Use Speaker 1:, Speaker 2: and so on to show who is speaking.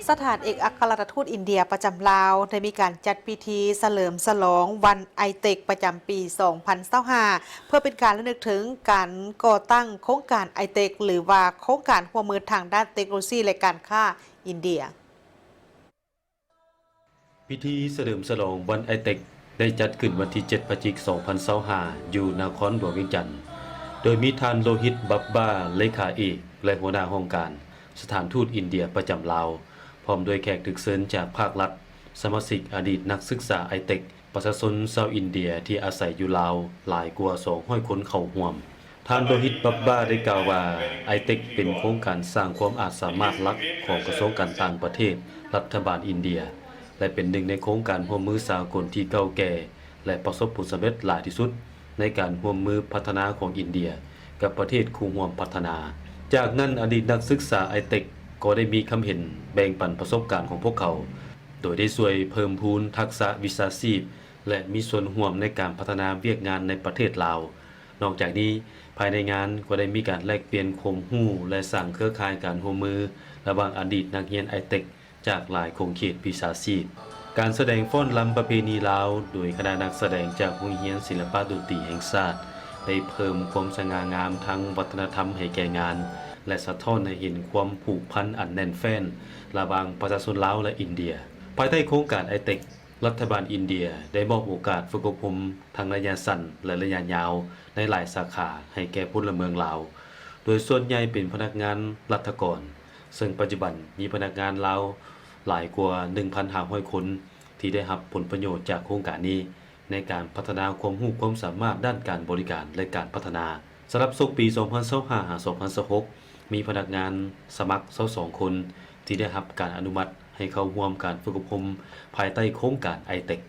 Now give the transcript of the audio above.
Speaker 1: สถานเอกอัครราชทูตอินเดียประจำลาวได้มีการจัดพิธีเฉลิมฉลองวันไอเต็กประจำปี 2025 เพื่อเป็นการระลึกถึงการก่อตั้งโครงการไอเต็กหรือว่าโครงการร่วมมือทางด้านเทคโนโลยีและการค้าอินเดีย
Speaker 2: พิธีเฉลิมฉลองวันไอเต็กได้จัดขึ้นวันที่ 7 พฤศจิกายน 2025 อยู่นครหลวงเวียงจันทน์โดยมีท่านโลหิตบับบาเลขาเอกและหัวหน้าห้องการสถานทูตอินเดียประจำลาวพร้อมด้วยแขกถึกเชิญจากภาครัฐสมาชิกอดีตนักศึกษาไอเต็กประชาชนชาวอินเดียที่อาศัยอยู่ลาวหลายกว่า200คนเข้าร่วมท่านโลหิตบับบาได้กล่าวว่าไอเต็กเป็นโครงการสร้างความอาจสามารถหลักของกระทรวงการต่างประเทศรัฐบาลอินเดียและเป็นหนึ่งในโครงการร่วมมือสากลที่เก่าแก่และประสบผลสำเร็จหลายที่สุดในการร่วมมือพัฒนาของอินเดียกับประเทศคู่ร่วมพัฒนาจากนั้นอดีตนักศึกษาไอเต็กก็ได้มีคำเห็นแบ่งปันประสบการณ์ของพวกเขาโดยได้ช่วยเพิ่มพูนทักษะวิชาชีพและมีส่วนร่วมในการพัฒนาเวียกงานในประเทศลาวนอกจากนี้ภายในงานก็ได้มีการแลกเปลี่ยนความรู้และสร้างเครือข่ายการร่วมมือระหว่างอดีตนักเรียนไอเต็กจากหลายโครงเขตวิชาชีพการแสดงฟ้อนรำประเพณีลาวโดยคณะนักแสดงจากโรงเรียนศิลปะดนตรีแห่งชาติได้เพิ่มความสง่างามทางวัฒนธรรมให้แก่งานและสะท้อนให้เห็นความผูกพันอันแน่นแฟ้นระหว่างประชาชนลาวและอินเดียภายใต้โครงการไอเต็กรัฐบาลอินเดียได้มอบโอกาสฝึกอบรมทั้งระยะสั้นและระยะยาวในหลายสาขาให้แก่พลเมืองลาวโดยส่วนใหญ่เป็นพนักงานรัฐกรซึ่งปัจจุบันมีพนักงานลาวหลายกว่า 1,500 คนที่ได้รับผลประโยชน์จากโครงการนี้ในการพัฒนาความรู้ความสามารถด้านการบริการและการพัฒนาสำหรับปี 2025-2026 มีพนักงานสมัคร22คนที่ได้รับการอนุมัติให้เข้าร่วมการฝึกอบรมภายใต้โครงการไอเต็ก